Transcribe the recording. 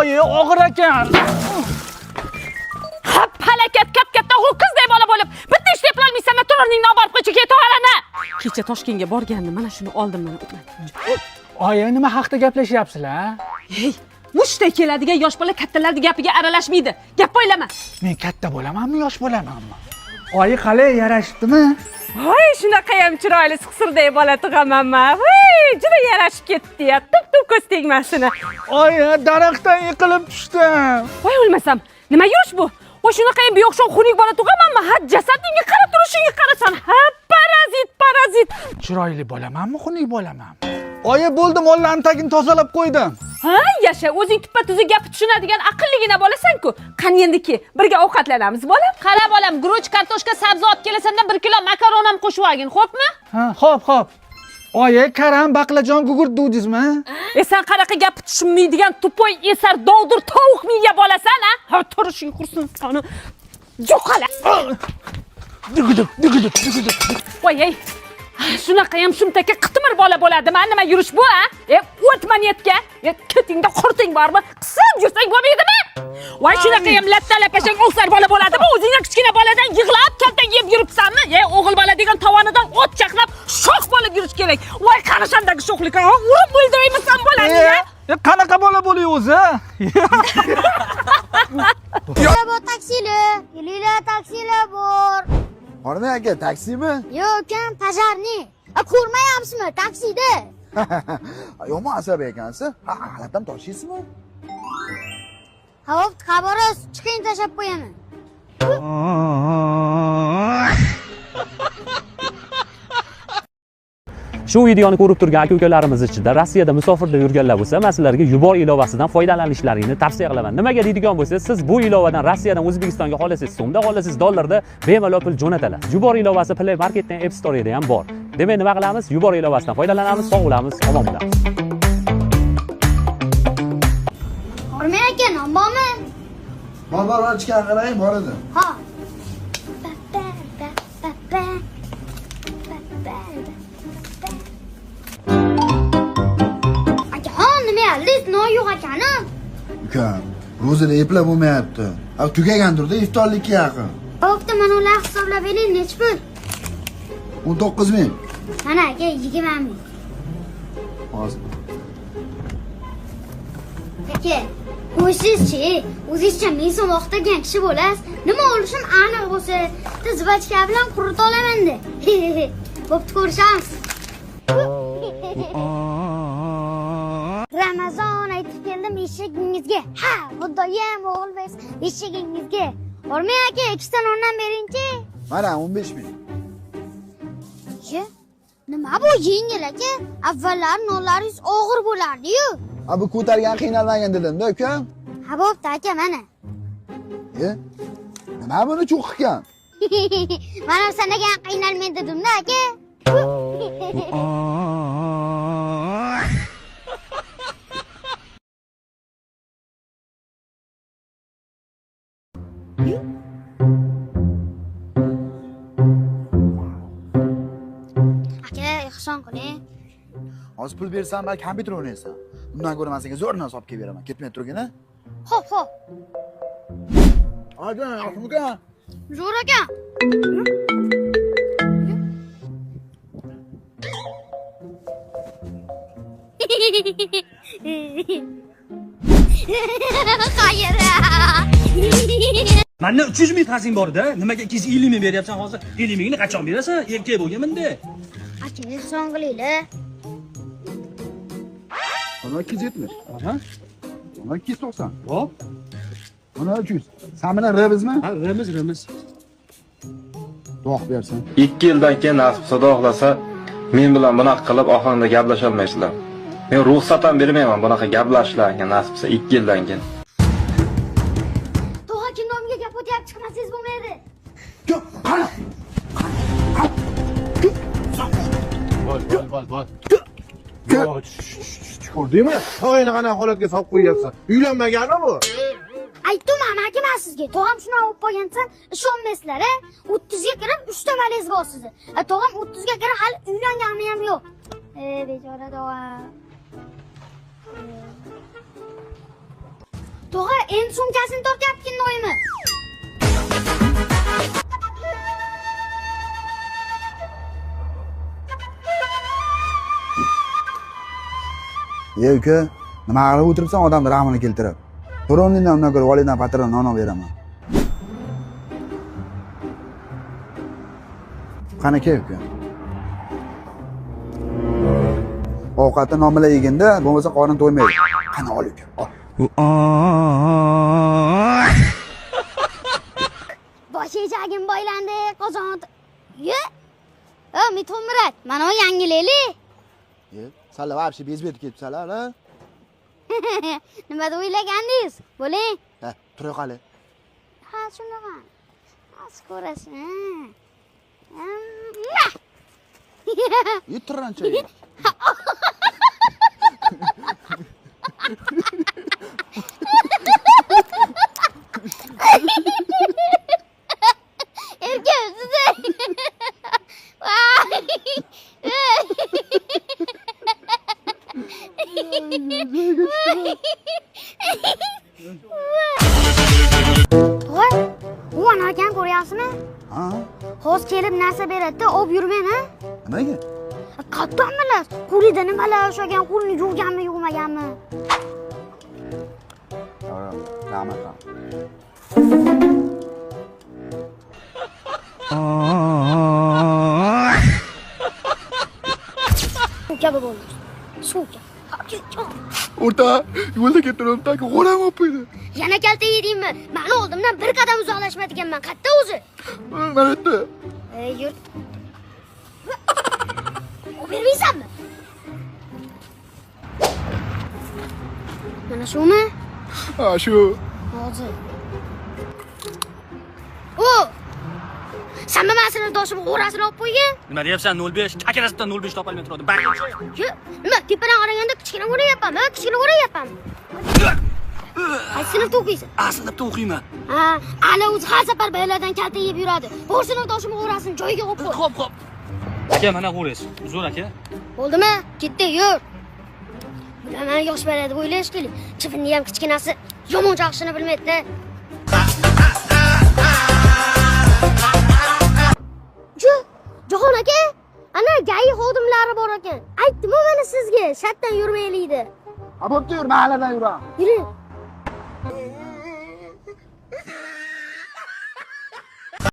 Oy, og'ir ekan. Halakat katta ho'kizdek bola bo'lib, bitta ish deb olmaysan, turning olib qo'ychi ketaverani. Kecha Toshkentga borgandim, mana shuni oldim mana. Oy, nima haqda gaplashyapsizlar? Hey, mushta keladigan yosh bola kattalarning gapiga aralashmaydi. Gap o'ylama. Men katta bo'lamanmi, yosh bo'lamanmi? Oy, qalay yarashibdimi? Voy, shunaqa ham chiroyli siqsirdek bola tug'amanman. Voy, juda yarashib ketdi-ya. Tup ko'z tegmasin. Oy, daraxtdan yiqilib tushdim. Voy, o'lmasam. Nima yurish bu? Voy, shunaqa ham beo'xshov xunuk bola tug'amanmi? Ha, jasadingga qarab turishingga qarasan. Ha, parazit. Chiroyli bo'lamanmi, xunuk bo'lamanmi? Oyi, bo'ldim, mollarning tagini tozalab qo'ydim. Ha, yasha, o'zing tuppa-tuzuk gap tushunadigan aqlligina bo'lasan-ku. Qani endiki, birga ovqatlanamiz, bolam. Qara, bolam, guruch, kartoshka, sabzi olib kelasandan 1 kilo makaron ham qo'shib olgin, xo'pmi? Ha, xo'p. Oyi, karam, baqlajon gugurt duvdingizmi? Sen qanaqa gap tushunmaydigan tupoy esar dovdir tovuq miya bo'lasan, ha? Ha, turishing qursin sani. Jo'qala. Duguduk. Voy, shunaqa ham shumtaka qitmir bola bo'ladimi? Nima yurish bu, ha? O'tma niyatga. Ketingda qurting bormi? Qisib yursang bo'lmaydimi? Voy, shunaqa ham latta-lapashang o'xsar bola bo'ladimi? O'zing ham kichkina boladan yig'lab, kaltak yeb yuribsanmi? O'g'il bola degan tovonidan o't chaqnab, sho'x bo'lib yurish kerak. Voy, qarashandagi sho'xlik, ha? Urib o'ldiraymisan bolani, ya? Qanaqa bola bo'liy o'zi? Bu taksilar, kelinglar taksilar bor. Qorma aka, taksimi? Yo'q, kam pajarni. Ko'rmayapsizmi, taksida? Yomon asab ekansiz. G'alatam toshiysizmi? Hop, xabaros, chiqing tashab qo'yaman. Shu videoni ko'rib turgan aka-ukalarimiz ichida Rossiyada musofirda yurganlar bo'lsa, mana sizlarga Yubor ilovasidan foydalanishlaringizni tavsiya qilaman. Nimaga deydigan bo'lsangiz, siz bu ilovadan Rossiyadan O'zbekistonga xohlasangiz so'mda, xohlasangiz dollarda bemalol pul jo'natasiz. Yubor ilovasi Play Marketdan App Store'da ham bor. Demak, nima qilamiz? Yubor ilovasidan foydalanamiz, sog' bo'lamiz, omon bo'lamiz. Qormay aka, non bormi? Bor, ichkari qarang, bor edi. Ha. Liz no yo'q ekani. Ukam, ro'zada eplab bo'lmayapti. Tugagandir-da, iftorlikka yaqin. Bo'pti, mana ular hisoblab bering, necha pul? 19 ming. Mana aka, 20 ming. Hozir. Aka, qo'ysiz-chi, o'zingizcha men so'm o'qitagan kishi bo'lasiz. Nima olishim aniq bo'lsa, tizbachka bilan qurita olaman-da. Bo'pti, ko'rishamiz. Ramazon aytib keldim eshagingizga. Ha, xudoyim o'g'il bes eshagingizga. O'rmay aka, ikkitadan o'rnan bering-chi. Mana 15 ming. Ye, nima bu yengil aka? Avvallar nonlaringiz og'ir bo'lardi-yu. Bu ko'targan qiynalmagan dedim-da, ukam. Ha, bo'pti aka, mana. Nima buni cho'qqigan? Mana sanagan qiynalmaydi dedim-da aka. Aka, ihson qiling. Hozir pul bersam, balki kompyuter o'ynaysan. Bundan ko'ra men senga zo'r narsa olib kelib beraman. Ketmay turgin-a? Xo'p. Aka, uka. Zo'r aka. Xayr. Menda 300 ming tarzing bor-da. Nimaga 250 ming beryapsan hozir? 50 mingni qachon berasan? Erkak bo'lganmanda. Aka, ihson qilinglar. Mana 270. Aha. Mana 290. Hop. Mana 300. Sen bilan R'mizmi? Ha, R'miz. Do'q bersin. 2 yildan keyin nasib xudo men bilan bunaqa qilib ohangda gaplasha olmaysizlar. Men ruxsat ham bermayman bunaqa gaplashishlarga nasibsa 2 yildan keyin. Tog'a kinomiga gap o'tyapti, chiqmasangiz bo'lmaydi. Yo'q, qara. Bol. Ko'rdingmi? To'yini qanaqa holatga solib qo'yyapsan? Uylanmaganmi bu? Aytdim amakim men sizga. Tog'am shuni olib qo'ygansan, ishonmaysizlar, a? 30 ga kirib 3 ta maliz bor sizni. Tog'am 30 ga kirib hali uylangani ham yo'q. Bechora tog'am. endi sumkasini tortyapti kennoyimi. Uka, nima qilib o'tiribsan odamni rahmini keltirib? To'roningdan undan ko'ra validan patron non beraman. Qani kel uka. Ovqatni nomila yeganda, bo'lmasa qorin to'ymaydi. Qani ol uka, ol. Bosh eshagim boylandi, qozon. Ye. Mitomirat, mana o yangileli. Salla вообще bezbet ketibsanlar, ha? Nimada o'ylagandingiz? Bo'ling. Ha, tura qali. Ha, shunaqa. Hozir ko'rasan. Yittirancha. Erkak siz. Voy, u anakan ko'ryapsizmi? Ha? Hozir kelib narsa beradi-da, olib yurmang, ha? Nimaga? Qattan bilasiz, qo'lida nimalar ushlagan, qo'lini yuvganmi, yuvmaganmi? Rahmat. Suv kabi bo'ldi. Suv kabi. O'rta, yo'lda ketib taki g'o'ram olib qo'ydi. Yana kalta yedingmi? Mani oldimdan bir qadam uzoqlashmaydiganman. Qayerda o'zi? Mana yerda. Yur. Bermaysanmi? Mana shumi? Ha, shu. Hozir. Sen masini toshib o'rasini olib qo'ygan? Nima deyapsan? 05 kakarasidan 05 topolmay turadi. Nima? Tepadan qaraganda kichkina ko'ryapmanmi? Kichkina ko'ryapmanmi? Qaysi sinfda o'qiysan? A sinfda o'qiyman. Ha, ana o'zi har safar bolalardan kalta yeb yuradi. Boshini toshib o'rasini joyiga qo'yib qo'y. Xo'p. Aka, mana qo'raysiz. Uzr aka. Bo'ldimi? Ketdi, yur. Bular yosh bola deb o'ylash kerak. Chivinni ham kichkinasi yomon chaqishini bilmaydi-da. Jahon aka, ana gay xodimlari bor ekan. Aytdim-ku mana sizga, shatdan yurmaylikdi. Bo'pti, yur, mahalladan yuraman. Yuring.